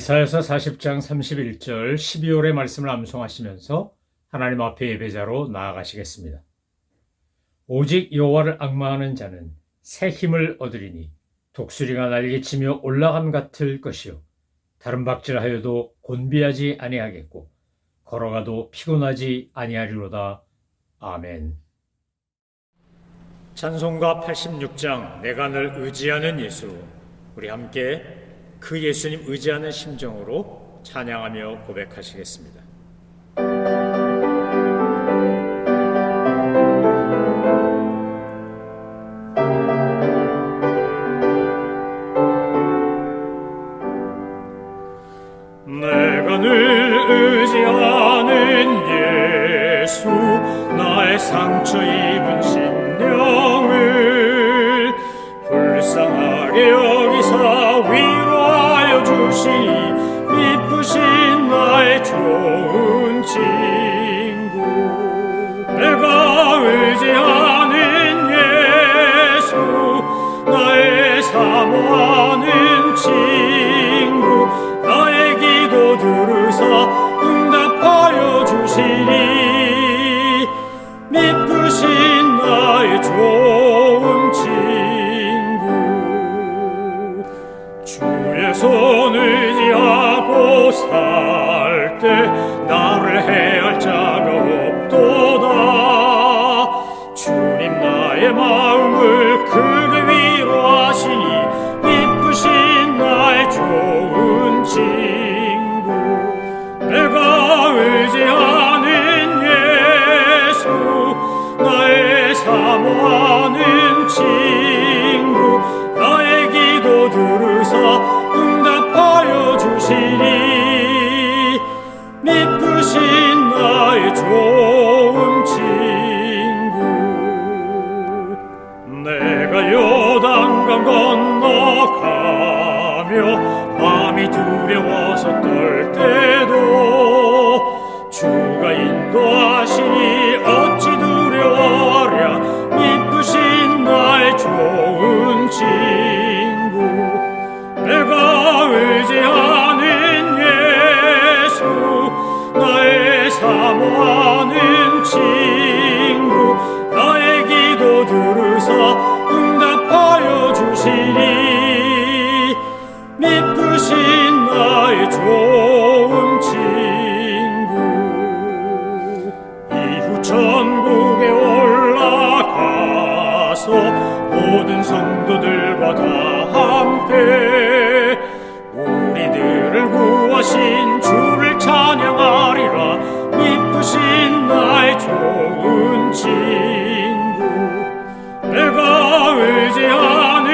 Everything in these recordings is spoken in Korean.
이사야서 40장 31절 12월의 말씀을 암송하시면서 하나님 앞에 예배자로 나아가시겠습니다. 오직 여호와를 앙망하는 자는 새 힘을 얻으리니 독수리가 날개치며 올라감 같을 것이요 다른 박질하여도 곤비하지 아니하겠고 걸어가도 피곤하지 아니하리로다. 아멘. 찬송가 86장 내가 늘 의지하는 예수. 우리 함께 그 예수님 의지하는 심정으로 찬양하며 고백하시겠습니다. 내가 늘 의지하는 예수, 나의 상처 입은 심령을 불쌍하게 여기사 위로하여 주시니 미쁘신 나의 좋은 친구. 내가 의지하는 예수, 나의 사모하는 친구. 나의 기도 들으사 응답하여 주시니 미쁘신 나의 좋은 친구. 주의 손 의지하고 살 때 나를 해할 자가 없도다. 주님 나의 마음을 크게 위로하시니 미쁘신 나의 좋은 친구. 내가 의지하는 예수, 나의 사모하는 친구. 나의 기도 들으사 응답하여 주시니 미쁘신 나의 좋은 친구. 내가 요단강 건너가며 마음이 두려워서 떨 때도 주가 인도하시니 어찌 두려워하랴. 미쁘신 나의 좋은 친구. 내가 의지하는 예수, 나의 사모하는 친구. 나의 기도 들으사 응답하여 주시니 미쁘신 나의 좋은 친구. 이후 천국에 올라가서 모든 성도들과 다 함께 우리들을 구하신 주를 찬양하리라. 미쁘신 나의 좋은 친구. 내가 의지하는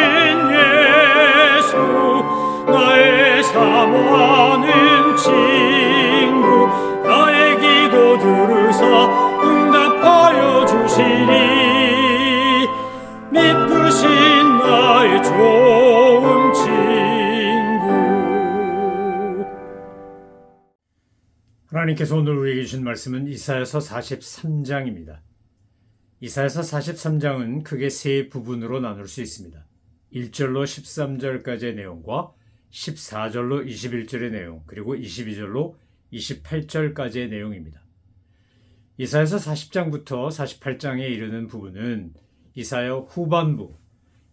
예수, 나의 사모하는 친구. 나의 기도 들으사 응답하여 주시니 미쁘신 나의 좋은 친구. 하나님께서 오늘 우리에게 주신 말씀은 이사야서 43장입니다. 이사야서 43장은 크게 세 부분으로 나눌 수 있습니다. 1절로 13절까지의 내용과 14절로 21절의 내용, 그리고 22절로 28절까지의 내용입니다. 이사야서 40장부터 48장에 이르는 부분은 이사야 후반부,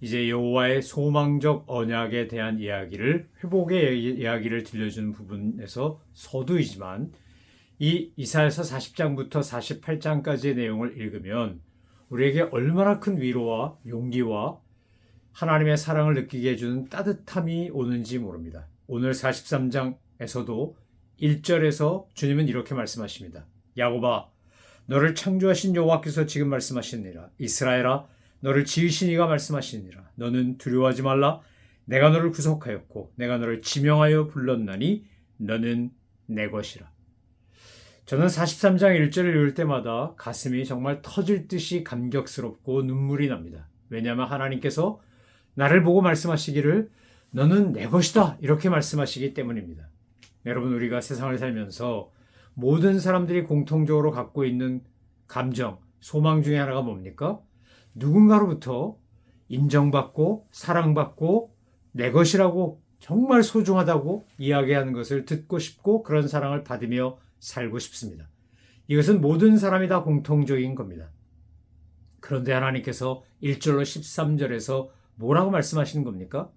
이제 여호와의 소망적 언약에 대한 이야기를, 회복의 이야기를 들려주는 부분에서 서두이지만 이 이사야서 40장부터 48장까지의 내용을 읽으면 우리에게 얼마나 큰 위로와 용기와 하나님의 사랑을 느끼게 해주는 따뜻함이 오는지 모릅니다. 오늘 43장에서도 1절에서 주님은 이렇게 말씀하십니다. 야곱아, 너를 창조하신 여호와께서 지금 말씀하시느니라. 이스라엘아, 너를 지으신 이가 말씀하시느니라. 너는 두려워하지 말라. 내가 너를 구속하였고 내가 너를 지명하여 불렀나니 너는 내 것이라. 저는 43장 1절을 읽을 때마다 가슴이 정말 터질 듯이 감격스럽고 눈물이 납니다. 왜냐하면 하나님께서 나를 보고 말씀하시기를 너는 내 것이다 이렇게 말씀하시기 때문입니다. 여러분, 우리가 세상을 살면서 모든 사람들이 공통적으로 갖고 있는 감정, 소망 중에 하나가 뭡니까? 누군가로부터 인정받고 사랑받고 내 것이라고 정말 소중하다고 이야기하는 것을 듣고 싶고 그런 사랑을 받으며 살고 싶습니다. 이것은 모든 사람이 다 공통적인 겁니다. 그런데 하나님께서 1절로 13절에서 뭐라고 말씀하시는 겁니까?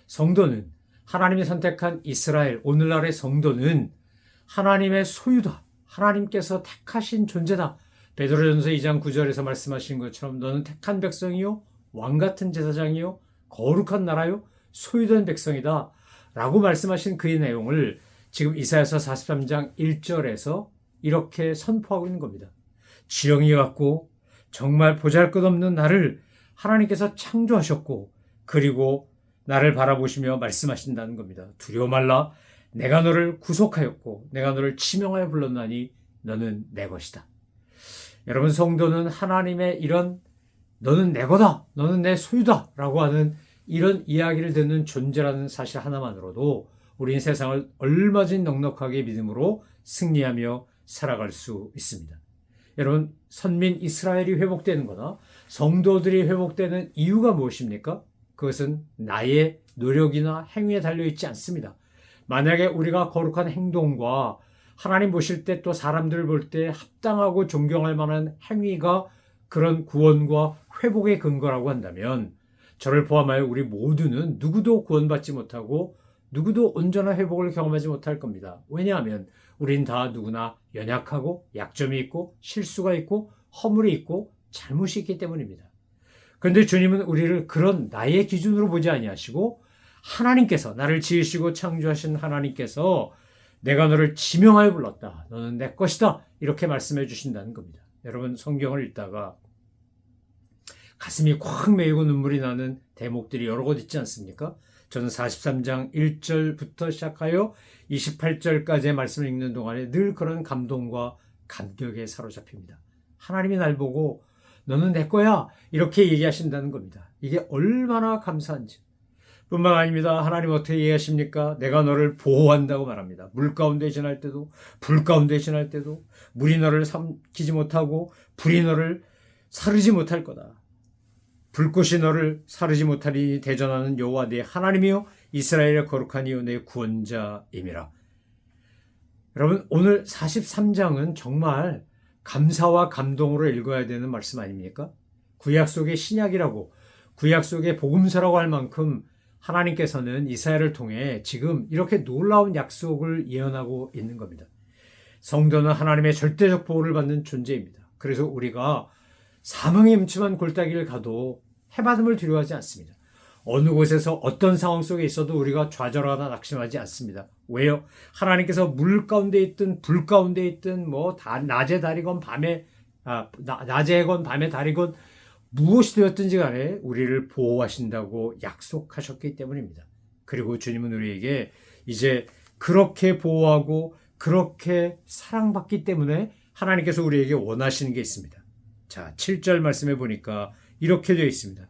성도는 하나님이 선택한 이스라엘, 오늘날의 성도는 하나님의 소유다. 하나님께서 택하신 존재다. 베드로전서 2장 9절에서 말씀하신 것처럼 너는 택한 백성이요 왕같은 제사장이요 거룩한 나라요 소유된 백성이다 라고 말씀하신 그의 내용을 지금 이사야서 43장 1절에서 이렇게 선포하고 있는 겁니다. 지렁이 같고 정말 보잘것없는 나를 하나님께서 창조하셨고 그리고 나를 바라보시며 말씀하신다는 겁니다. 두려워 말라. 내가 너를 구속하였고 내가 너를 지명하여 불렀나니 너는 내 것이다. 여러분, 성도는 하나님의 이런 너는 내 거다, 너는 내 소유다 라고 하는 이런 이야기를 듣는 존재라는 사실 하나만으로도 우리는 세상을 얼마든지 넉넉하게 믿음으로 승리하며 살아갈 수 있습니다. 여러분, 선민 이스라엘이 회복되는 거나 성도들이 회복되는 이유가 무엇입니까? 그것은 나의 노력이나 행위에 달려있지 않습니다. 만약에 우리가 거룩한 행동과 하나님 보실 때 또 사람들 볼 때 합당하고 존경할 만한 행위가 그런 구원과 회복의 근거라고 한다면 저를 포함하여 우리 모두는 누구도 구원받지 못하고 누구도 온전한 회복을 경험하지 못할 겁니다. 왜냐하면 우린 다 누구나 연약하고 약점이 있고 실수가 있고 허물이 있고 잘못이 있기 때문입니다. 그런데 주님은 우리를 그런 나의 기준으로 보지 아니하시고 하나님께서 나를 지으시고 창조하신 하나님께서 내가 너를 지명하여 불렀다. 너는 내 것이다. 이렇게 말씀해 주신다는 겁니다. 여러분, 성경을 읽다가 가슴이 콱 메이고 눈물이 나는 대목들이 여러 곳 있지 않습니까? 저는 43장 1절부터 시작하여 28절까지의 말씀을 읽는 동안에 늘 그런 감동과 감격에 사로잡힙니다. 하나님이 날 보고 너는 내 거야 이렇게 얘기하신다는 겁니다. 이게 얼마나 감사한지. 뿐만 아닙니다. 하나님 어떻게 얘기하십니까? 내가 너를 보호한다고 말합니다. 물 가운데 지날 때도 불 가운데 지날 때도 물이 너를 삼키지 못하고 불이 너를 사르지 못할 거다. 불꽃이 너를 사르지 못하리니 대전하는 여호와 네 하나님이요 이스라엘의 거룩한 이요 내 구원자임이라. 여러분, 오늘 43장은 정말 감사와 감동으로 읽어야 되는 말씀 아닙니까? 구약 속의 신약이라고, 구약 속의 복음서라고 할 만큼 하나님께서는 이사야를 통해 지금 이렇게 놀라운 약속을 예언하고 있는 겁니다. 성도는 하나님의 절대적 보호를 받는 존재입니다. 그래서 우리가 사망의 음침한 골짜기를 가도 해받음을 두려워하지 않습니다. 어느 곳에서 어떤 상황 속에 있어도 우리가 좌절하거나 낙심하지 않습니다. 왜요? 하나님께서 물 가운데 있든 불 가운데 있든 낮에 달이건 낮에건 밤에 달이건 무엇이 되었든지 간에 우리를 보호하신다고 약속하셨기 때문입니다. 그리고 주님은 우리에게 이제 그렇게 보호하고 그렇게 사랑받기 때문에 하나님께서 우리에게 원하시는 게 있습니다. 자, 7절 말씀해 보니까 이렇게 되어 있습니다.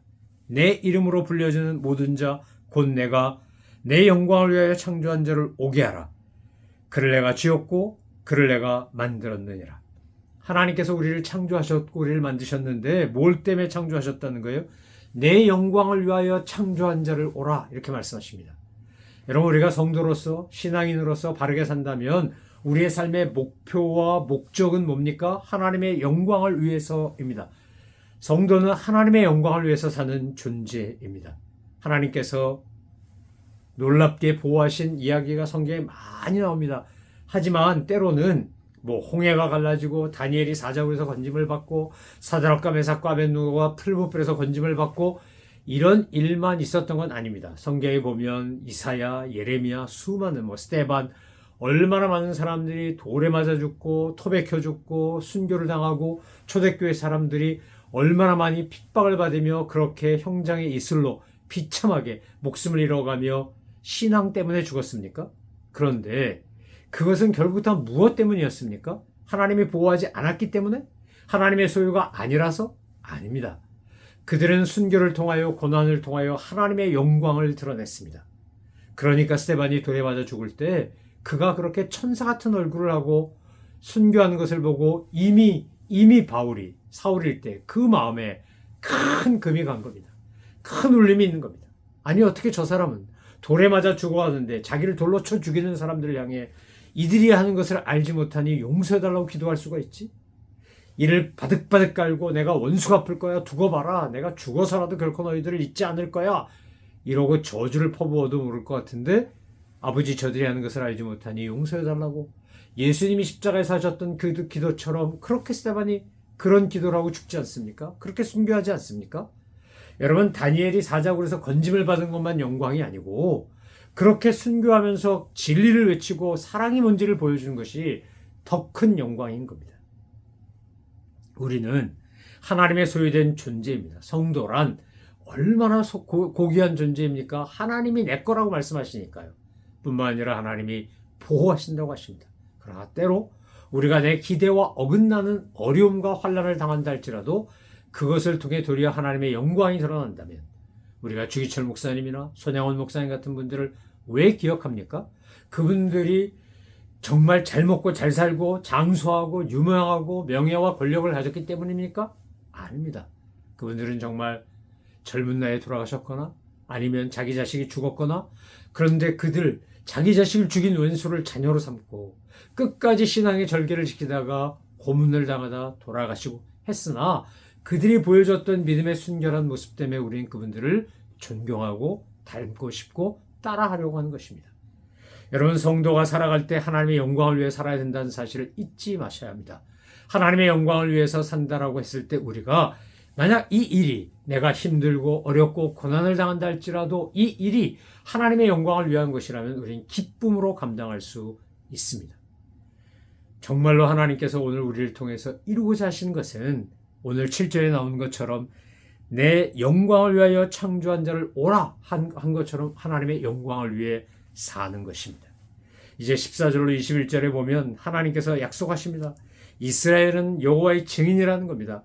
내 이름으로 불려주는 모든 자 곧 내가 내 영광을 위하여 창조한 자를 오게 하라. 그를 내가 지었고 그를 내가 만들었느니라. 하나님께서 우리를 창조하셨고 우리를 만드셨는데 뭘 때문에 창조하셨다는 거예요? 내 영광을 위하여 창조한 자를 오라 이렇게 말씀하십니다. 여러분, 우리가 성도로서 신앙인으로서 바르게 산다면 우리의 삶의 목표와 목적은 뭡니까? 하나님의 영광을 위해서입니다. 성도는 하나님의 영광을 위해서 사는 존재입니다. 하나님께서 놀랍게 보호하신 이야기가 성경에 많이 나옵니다. 하지만 때로는 홍해가 갈라지고 다니엘이 사자굴에서 건짐을 받고 사드락과 메삭과 아벳느고가 풀무불에서 건짐을 받고 이런 일만 있었던 건 아닙니다. 성경에 보면 이사야, 예레미야, 수많은 스데반 얼마나 많은 사람들이 돌에 맞아 죽고 토백혀 죽고 순교를 당하고 초대교회 사람들이 얼마나 많이 핍박을 받으며 그렇게 형장의 이슬로 비참하게 목숨을 잃어가며 신앙 때문에 죽었습니까? 그런데 그것은 결국 다 무엇 때문이었습니까? 하나님이 보호하지 않았기 때문에? 하나님의 소유가 아니라서? 아닙니다. 그들은 순교를 통하여 고난을 통하여 하나님의 영광을 드러냈습니다. 그러니까 스데반이 돌에 맞아 죽을 때 그가 그렇게 천사 같은 얼굴을 하고 순교하는 것을 보고 이미 바울이 사울일 때 그 마음에 큰 금이 간 겁니다. 큰 울림이 있는 겁니다. 아니, 어떻게 저 사람은 돌에 맞아 죽어가는데 자기를 돌로 쳐 죽이는 사람들을 향해 이들이 하는 것을 알지 못하니 용서해달라고 기도할 수가 있지? 이를 바득바득 깔고 내가 원수 갚을 거야, 두고 봐라, 내가 죽어서라도 결코 너희들을 잊지 않을 거야, 이러고 저주를 퍼부어도 모를 것 같은데 아버지, 저들이 하는 것을 알지 못하니 용서해달라고. 예수님이 십자가에 사셨던 그 기도처럼 그렇게 스데반이 그런 기도를 하고 죽지 않습니까? 그렇게 순교하지 않습니까? 여러분, 다니엘이 사자굴에서 건짐을 받은 것만 영광이 아니고 그렇게 순교하면서 진리를 외치고 사랑이 뭔지를 보여주는 것이 더 큰 영광인 겁니다. 우리는 하나님의 소유된 존재입니다. 성도란 얼마나 고귀한 존재입니까? 하나님이 내 거라고 말씀하시니까요. 뿐만 아니라 하나님이 보호하신다고 하십니다. 그러나 때로 우리가 내 기대와 어긋나는 어려움과 환난을 당한다 할지라도 그것을 통해 도리어 하나님의 영광이 드러난다면 우리가 주기철 목사님이나 손양원 목사님 같은 분들을 왜 기억합니까? 그분들이 정말 잘 먹고 잘 살고 장수하고 유명하고 명예와 권력을 가졌기 때문입니까? 아닙니다. 그분들은 정말 젊은 나이에 돌아가셨거나 아니면 자기 자식이 죽었거나, 그런데 그들 자기 자식을 죽인 왼수를 자녀로 삼고 끝까지 신앙의 절개를 지키다가 고문을 당하다 돌아가시고 했으나 그들이 보여줬던 믿음의 순결한 모습 때문에 우리는 그분들을 존경하고 닮고 싶고 따라하려고 하는 것입니다. 여러분, 성도가 살아갈 때 하나님의 영광을 위해 살아야 된다는 사실을 잊지 마셔야 합니다. 하나님의 영광을 위해서 산다라고 했을 때 우리가 만약 이 일이 내가 힘들고 어렵고 고난을 당한다 할지라도 이 일이 하나님의 영광을 위한 것이라면 우리는 기쁨으로 감당할 수 있습니다. 정말로 하나님께서 오늘 우리를 통해서 이루고자 하신 것은 오늘 7절에 나온 것처럼 내 영광을 위하여 창조한 자를 오라 한 것처럼 하나님의 영광을 위해 사는 것입니다. 이제 14절로 21절에 보면 하나님께서 약속하십니다. 이스라엘은 여호와의 증인이라는 겁니다.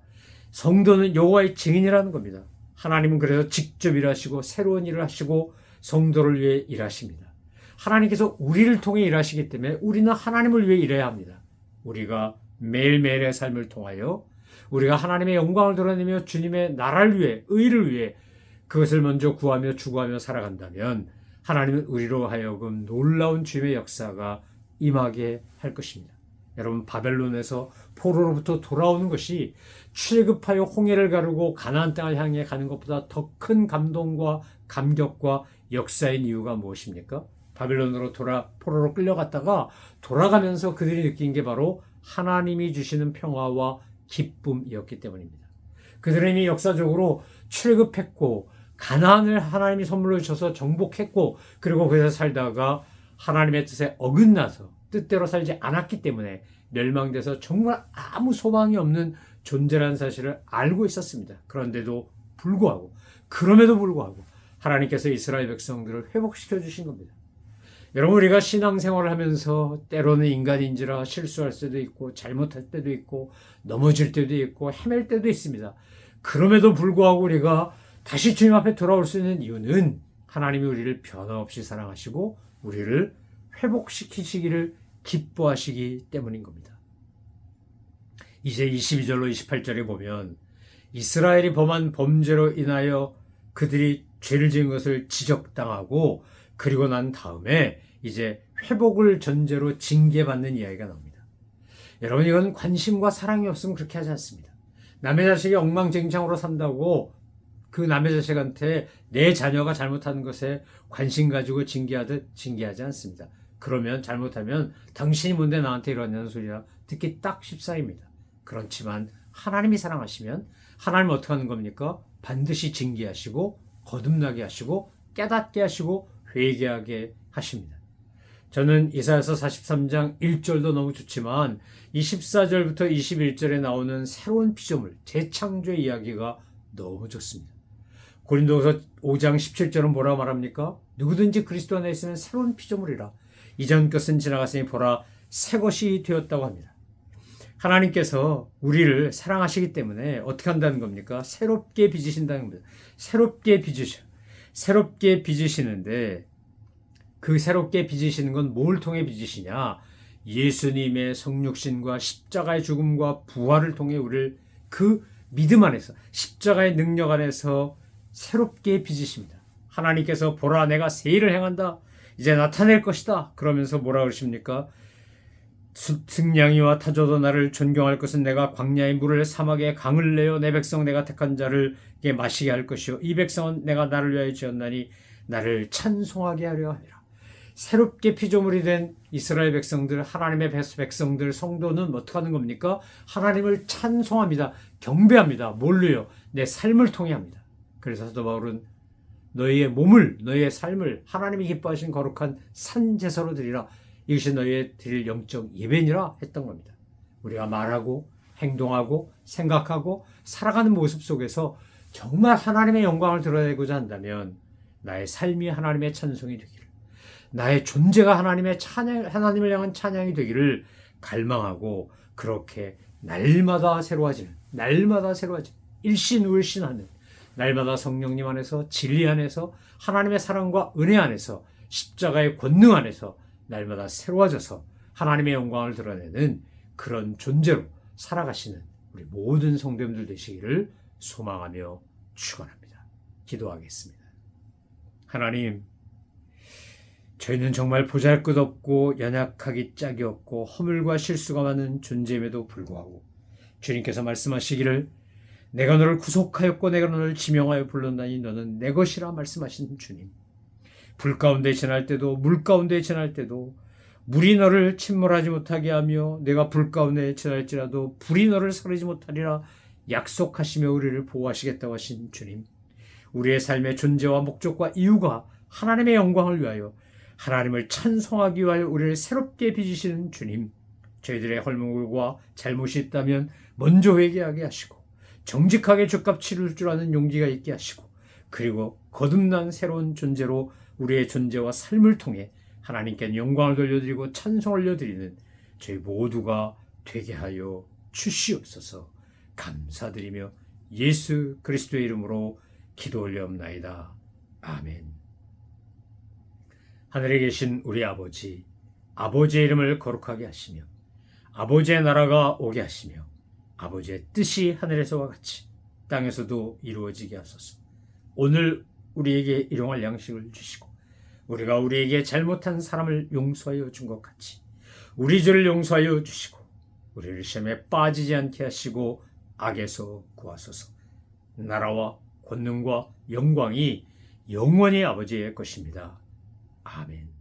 성도는 여호와의 증인이라는 겁니다. 하나님은 그래서 직접 일하시고 새로운 일을 하시고 성도를 위해 일하십니다. 하나님께서 우리를 통해 일하시기 때문에 우리는 하나님을 위해 일해야 합니다. 우리가 매일매일의 삶을 통하여 우리가 하나님의 영광을 드러내며 주님의 나라를 위해, 의를 위해 그것을 먼저 구하며 추구하며 살아간다면 하나님은 우리로 하여금 놀라운 주님의 역사가 임하게 할 것입니다. 여러분, 바벨론에서 포로로부터 돌아오는 것이 출애굽하여 홍해를 가르고 가나안 땅을 향해 가는 것보다 더 큰 감동과 감격과 역사인 이유가 무엇입니까? 바벨론으로 포로로 끌려갔다가 돌아가면서 그들이 느낀 게 바로 하나님이 주시는 평화와 기쁨이었기 때문입니다. 그들은 이미 역사적으로 출애굽했고 가나안을 하나님이 선물로 주셔서 정복했고 그리고 거기서 살다가 하나님의 뜻에 어긋나서 뜻대로 살지 않았기 때문에 멸망돼서 정말 아무 소망이 없는 존재라는 사실을 알고 있었습니다. 그런데도 불구하고, 그럼에도 불구하고 하나님께서 이스라엘 백성들을 회복시켜 주신 겁니다. 여러분, 우리가 신앙생활을 하면서 때로는 인간인지라 실수할 때도 있고 잘못할 때도 있고 넘어질 때도 있고 헤맬 때도 있습니다. 그럼에도 불구하고 우리가 다시 주님 앞에 돌아올 수 있는 이유는 하나님이 우리를 변함없이 사랑하시고 우리를 회복시키시기를 기뻐하시기 때문인 겁니다. 이제 22절로 28절에 보면 이스라엘이 범한 범죄로 인하여 그들이 죄를 지은 것을 지적당하고 그리고 난 다음에 이제 회복을 전제로 징계받는 이야기가 나옵니다. 여러분, 이건 관심과 사랑이 없으면 그렇게 하지 않습니다. 남의 자식이 엉망진창으로 산다고 그 남의 자식한테 내 자녀가 잘못하는 것에 관심 가지고 징계하듯 징계하지 않습니다. 그러면 잘못하면 당신이 뭔데 나한테 이러냐는 소리가 듣기 딱 쉽사입니다. 그렇지만 하나님이 사랑하시면 하나님은 어떻게 하는 겁니까? 반드시 징계하시고 거듭나게 하시고 깨닫게 하시고 회개하게 하십니다. 저는 이사야서 43장 1절도 너무 좋지만 24절부터 21절에 나오는 새로운 피조물, 재창조의 이야기가 너무 좋습니다. 고린도서 5장 17절은 뭐라고 말합니까? 누구든지 그리스도 안에 있으면 새로운 피조물이라. 이전 것은 지나갔으니 보라 새 것이 되었다고 합니다. 하나님께서 우리를 사랑하시기 때문에 어떻게 한다는 겁니까? 새롭게 빚으신다는 겁니다. 새롭게 빚으시는데 그 새롭게 빚으시는 건 뭘 통해 빚으시냐? 예수님의 성육신과 십자가의 죽음과 부활을 통해 우리를 그 믿음 안에서 십자가의 능력 안에서 새롭게 빚으십니다. 하나님께서 보라 내가 새 일을 행한다. 이제 나타낼 것이다. 그러면서 뭐라 그러십니까? 승냥이와 타조도 나를 존경할 것은 내가 광야의 물을 사막의 강을 내어 내 백성 내가 택한 자를 마시게 할 것이요 이 백성은 내가 나를 위하여 지었나니 나를 찬송하게 하려 함이라. 새롭게 피조물이 된 이스라엘 백성들, 하나님의 백성들, 성도는 어떻게 하는 겁니까? 하나님을 찬송합니다. 경배합니다. 뭘로요? 내 삶을 통해 합니다. 그래서 사도 바울은 너희의 몸을, 너희의 삶을 하나님이 기뻐하신 거룩한 산제사로 드리라. 이것이 너희의 드릴 영적 예배니라 했던 겁니다. 우리가 말하고 행동하고 생각하고 살아가는 모습 속에서 정말 하나님의 영광을 드러내고자 한다면 나의 삶이 하나님의 찬송이 되기를, 나의 존재가 하나님을 향한 찬양이 되기를 갈망하고 그렇게 날마다 새로워지는, 일신울신하는, 날마다 성령님 안에서, 진리 안에서, 하나님의 사랑과 은혜 안에서, 십자가의 권능 안에서 날마다 새로워져서 하나님의 영광을 드러내는 그런 존재로 살아가시는 우리 모든 성도님들 되시기를 소망하며 축원합니다. 기도하겠습니다. 하나님, 저희는 정말 보잘것없고 연약하기 짝이 없고 허물과 실수가 많은 존재임에도 불구하고 주님께서 말씀하시기를 내가 너를 구속하였고 내가 너를 지명하여 불렀나니 너는 내 것이라 말씀하신 주님. 불 가운데 지날 때도 물 가운데 지날 때도 물이 너를 침몰하지 못하게 하며 내가 불 가운데 지날지라도 불이 너를 사르지 못하리라 약속하시며 우리를 보호하시겠다고 하신 주님. 우리의 삶의 존재와 목적과 이유가 하나님의 영광을 위하여, 하나님을 찬송하기 위하여 우리를 새롭게 빚으시는 주님. 저희들의 헐물과 잘못이 있다면 먼저 회개하게 하시고 정직하게 죗값 치를 줄 아는 용기가 있게 하시고 그리고 거듭난 새로운 존재로 우리의 존재와 삶을 통해 하나님께 영광을 돌려드리고 찬송을 올려드리는 저희 모두가 되게 하여 주시옵소서. 감사드리며 예수 그리스도의 이름으로 기도 올려옵나이다. 아멘. 하늘에 계신 우리 아버지, 아버지의 이름을 거룩하게 하시며 아버지의 나라가 오게 하시며 아버지의 뜻이 하늘에서와 같이 땅에서도 이루어지게 하소서. 오늘 우리에게 일용할 양식을 주시고 우리가 우리에게 잘못한 사람을 용서하여 준 것 같이 우리 죄를 용서하여 주시고 우리를 시험에 빠지지 않게 하시고 악에서 구하소서. 나라와 권능과 영광이 영원히 아버지의 것입니다. 아멘.